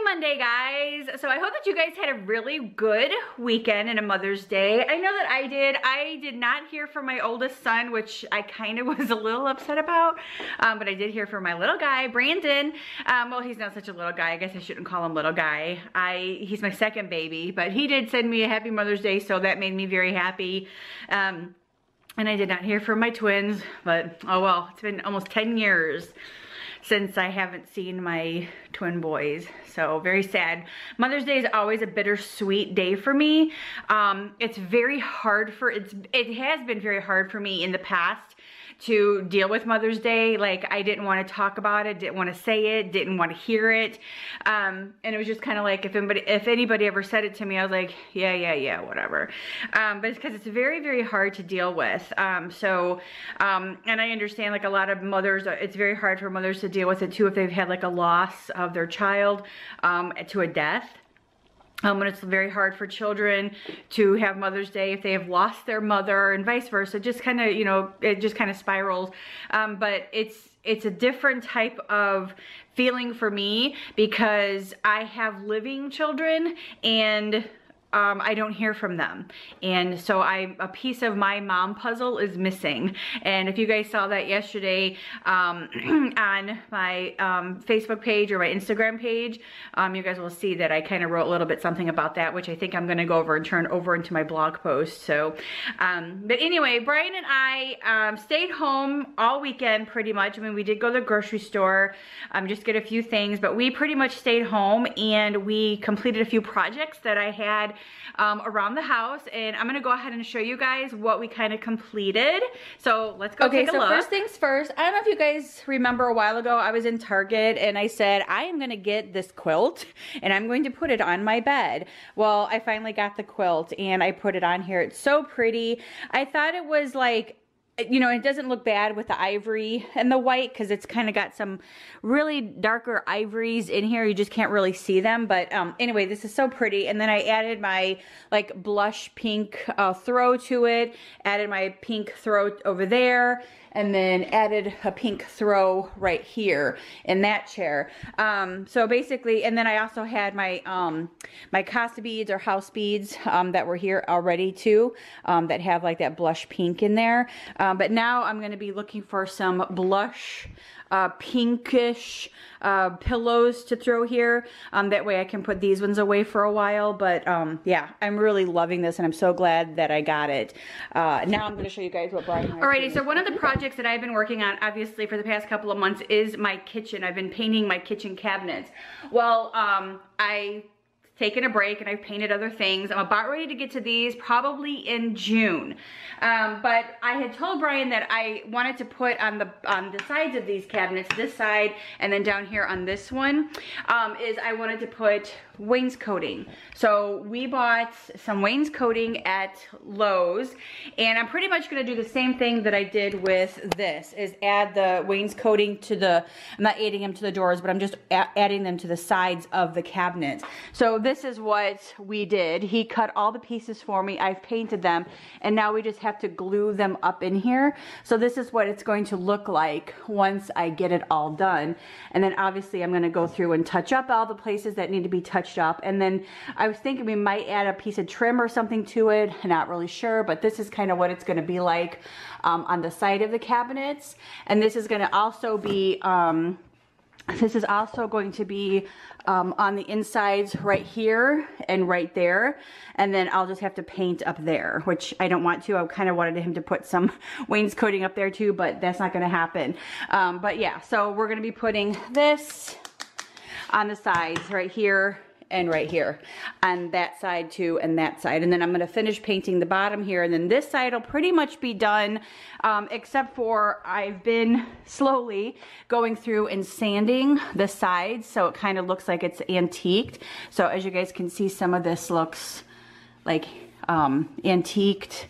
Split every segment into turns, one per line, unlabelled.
Monday, guys. So I hope that you guys had a really good weekend and a Mother's Day. I know that I did. I did not hear from my oldest son, which I kind of was a little upset about, but I did hear from my little guy, Brandon. Well, he's not such a little guy. I guess I shouldn't call him little guy. He's my second baby, but he did send me a happy Mother's Day, so that made me very happy. And I did not hear from my twins, but oh well, it's been almost 10 years since I haven't seen my twin boys, so very sad. Mother's Day is always a bittersweet day for me. It's very hard it has been very hard for me in the past to deal with Mother's Day. Like, I didn't want to talk about it, didn't want to say it, didn't want to hear it. And it was just kind of like, if anybody ever said it to me, I was like, yeah, whatever. But it's because it's very, very hard to deal with. And I understand, like, a lot of mothers, it's very hard for mothers to deal with it too if they've had like a loss of their child to a death. And it's very hard for children to have Mother's Day if they have lost their mother, and vice versa. Just kind of, you know, it just kind of spirals. But it's a different type of feeling for me because I have living children and I don't hear from them. And so a piece of my mom puzzle is missing. And if you guys saw that yesterday on my Facebook page or my Instagram page, you guys will see that I kind of wrote a little bit something about that, which I think I'm gonna go over and turn over into my blog post. So, but anyway, Brian and I stayed home all weekend pretty much. I mean, we did go to the grocery store, just get a few things, but we pretty much stayed home and we completed a few projects that I had around the house, and I'm gonna go ahead and show you guys what we kind of completed. So let's go take a look. Okay, so first things first, I don't know if you guys remember a while ago, I was in Target and I said, I am gonna get this quilt and I'm going to put it on my bed. Well, I finally got the quilt and I put it on here. It's so pretty. I thought it was like, you know, it doesn't look bad with the ivory and the white because it's kind of got some really darker ivories in here. You just can't really see them. But anyway, this is so pretty. And then I added my like blush pink throw to it. Added my pink throw over there. And then added a pink throw right here in that chair. So basically, and then I also had my my Casa beads or house beads that were here already too, that have like that blush pink in there. But now I'm gonna be looking for some blush pinkish pillows to throw here. That way I can put these ones away for a while. But yeah, I'm really loving this and I'm so glad that I got it. Now I'm going to show you guys what Brian and I Alrighty, so one of the projects that I've been working on, obviously for the past couple of months, is my kitchen. I've been painting my kitchen cabinets. Well, I taken a break and I've painted other things. I'm about ready to get to these probably in June. But I had told Brian that I wanted to put on the sides of these cabinets, this side and then down here on this one, is I wanted to put wainscoting. So we bought some wainscoting at Lowe's, and I'm pretty much gonna do the same thing that I did with this, is add the wainscoting to the, I'm not adding them to the doors, but I'm just adding them to the sides of the cabinets. So this is what we did. He cut all the pieces for me. I've painted them, and now we just have to glue them up in here. So this is what it's going to look like once I get it all done. And then obviously I'm gonna go through and touch up all the places that need to be touched up. And then I was thinking we might add a piece of trim or something to it. Not really sure, but this is kind of what it's going to be like on the side of the cabinets. And this is going to also be on the insides right here and right there. And then I'll just have to paint up there, which I don't want to. I kind of wanted him to put some wainscoting up there too, but that's not going to happen. But yeah, so we're going to be putting this on the sides right here and right here, on that side too, and that side. And then I'm gonna finish painting the bottom here, and then this side will pretty much be done, except for I've been slowly going through and sanding the sides so it kind of looks like it's antiqued. So as you guys can see, some of this looks like antiqued,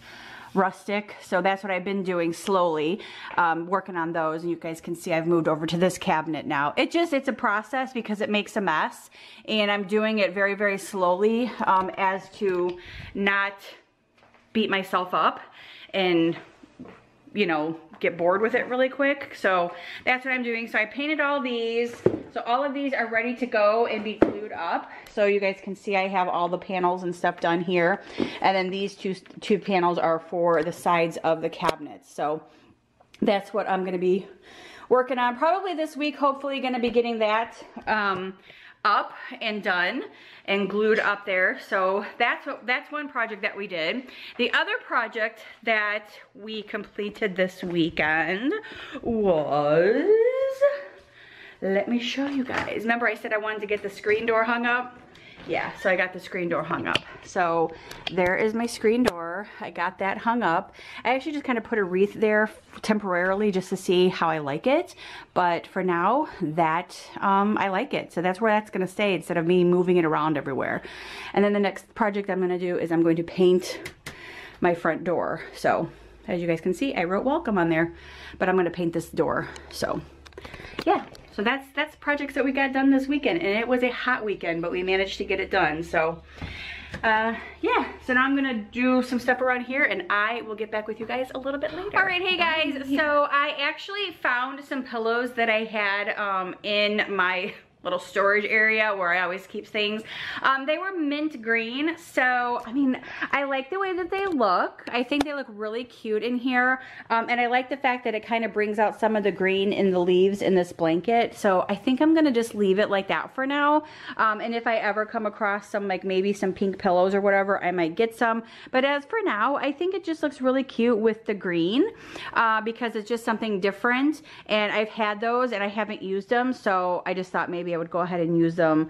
rustic. So that's what I've been doing slowly, working on those. And you guys can see I've moved over to this cabinet now. It's a process because it makes a mess, and I'm doing it very, very slowly, as to not beat myself up and, you know, get bored with it really quick. So that's what I'm doing. So I painted all these. So all of these are ready to go and be glued up. So you guys can see I have all the panels and stuff done here. And then these two panels are for the sides of the cabinets. So that's what I'm going to be working on probably this week. Hopefully going to be getting that up and done and glued up there. So that's one project that we did. The other project that we completed this weekend was, let me show you guys. Remember I said I wanted to get the screen door hung up? Yeah, so I got the screen door hung up. So there is my screen door. I got that hung up. I actually just kind of put a wreath there temporarily just to see how I like it. But for now, that I like it. So that's where that's going to stay instead of me moving it around everywhere. And then the next project I'm going to do is I'm going to paint my front door. So as you guys can see, I wrote welcome on there, but I'm going to paint this door. So yeah. So that's projects that we got done this weekend, and it was a hot weekend, but we managed to get it done. So yeah, so now I'm gonna do some stuff around here, and I will get back with you guys a little bit later. All right, hey guys, so I actually found some pillows that I had in my little storage area where I always keep things. They were mint green, so I mean, I like the way that they look. I think they look really cute in here, and I like the fact that it kind of brings out some of the green in the leaves in this blanket. So I think I'm gonna just leave it like that for now, and if I ever come across some, like maybe some pink pillows or whatever, I might get some. But as for now, I think it just looks really cute with the green, because it's just something different, and I've had those and I haven't used them, so I just thought maybe I would go ahead and use them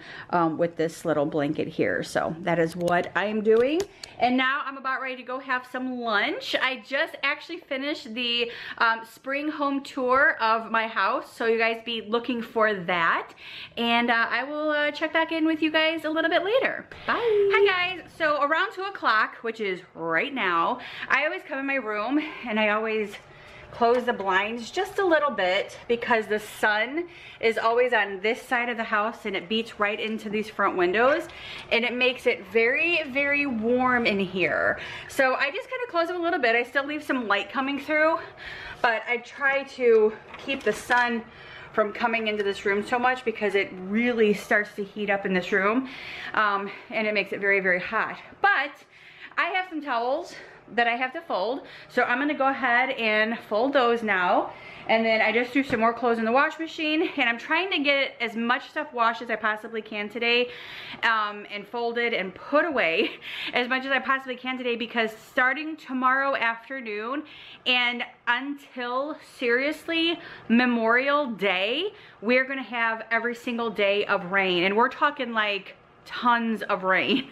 with this little blanket here. So that is what I'm doing. And now I'm about ready to go have some lunch. I just actually finished the spring home tour of my house, so you guys be looking for that. And I will check back in with you guys a little bit later. Bye. Hi guys. So around 2 o'clock, which is right now, I always come in my room and I always close the blinds just a little bit because the sun is always on this side of the house and it beats right into these front windows, and it makes it very, very warm in here. So I just kind of close them a little bit. I still leave some light coming through, but I try to keep the sun from coming into this room so much because it really starts to heat up in this room, and it makes it very, very hot. But I have some towels that I have to fold, so I'm gonna go ahead and fold those now. And then I just threw some more clothes in the wash machine, and I'm trying to get as much stuff washed as I possibly can today, and folded and put away as much as I possibly can today, because starting tomorrow afternoon and until seriously Memorial Day, we're gonna have every single day of rain, and we're talking like tons of rain.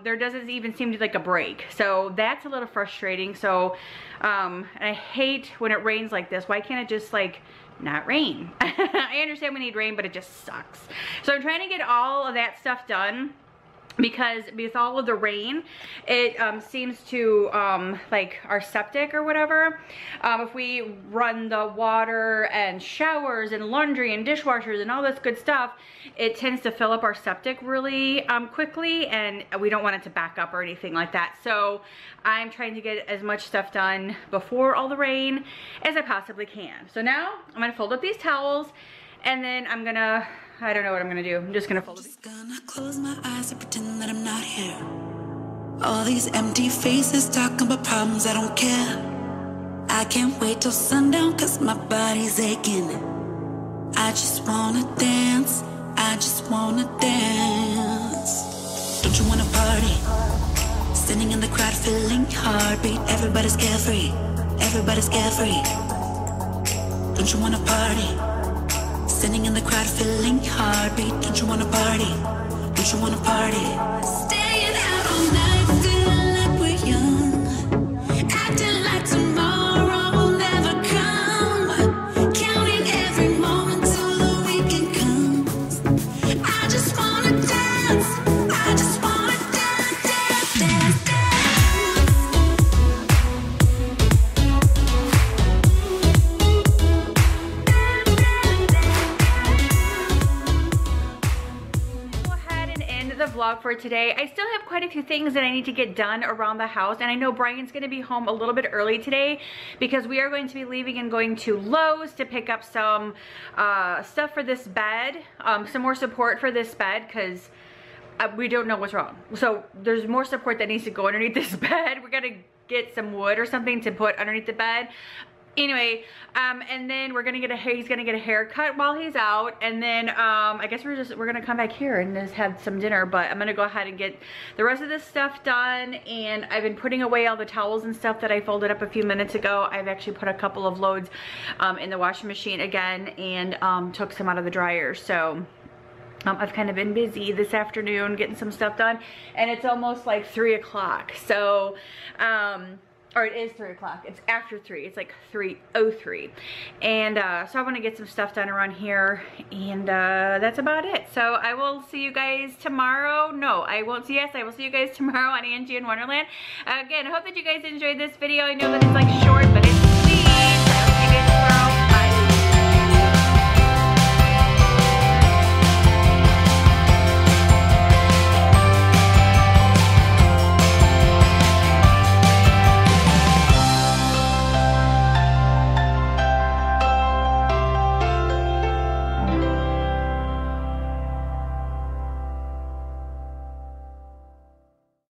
There doesn't even seem to be like a break, so that's a little frustrating. So and I hate when it rains like this. Why can't it just like not rain? I understand we need rain, but it just sucks. So I'm trying to get all of that stuff done, because with all of the rain, it seems to like our septic or whatever, if we run the water and showers and laundry and dishwashers and all this good stuff, it tends to fill up our septic really quickly, and we don't want it to back up or anything like that. So I'm trying to get as much stuff done before all the rain as I possibly can. So now I'm gonna fold up these towels, and then I'm gonna, I don't know what I'm gonna do. I'm just gonna fold it.
Just gonna close my eyes and pretend that I'm not here. All these empty faces talking about problems, I don't care. I can't wait till sundown cause my body's aching. I just wanna dance, I just wanna dance. Don't you wanna party? Standing in the crowd feeling heartbeat. Everybody's carefree, everybody's carefree. Don't you wanna party? Standing in the crowd feeling heartbeat. Don't you wanna party? Don't you wanna party? Staying out all night, feeling like we're young, acting like tomorrow will never come, counting every moment till the weekend comes. I just wanna dance, I just wanna dance, dance, dance, dance.
the vlog for today. I still have quite a few things that I need to get done around the house, and I know Brian's gonna be home a little bit early today because we are going to be leaving and going to Lowe's to pick up some stuff for this bed, some more support for this bed, because we don't know what's wrong. So there's more support that needs to go underneath this bed. We're gonna get some wood or something to put underneath the bed. Anyway, and then he's gonna get a haircut while he's out, and then I guess we're gonna come back here and just have some dinner. But I'm gonna go ahead and get the rest of this stuff done, and I've been putting away all the towels and stuff that I folded up a few minutes ago. I've actually put a couple of loads in the washing machine again, and took some out of the dryer. So I've kind of been busy this afternoon getting some stuff done, and it's almost like 3 o'clock. So or it is 3 o'clock. It's after 3. It's like 3:03. And so I want to get some stuff done around here, and that's about it. So I will see you guys tomorrow. No, I won't see. Yes, I will see you guys tomorrow on Angie in Wonderland. Again, I hope that you guys enjoyed this video. I know that it's like short, but it's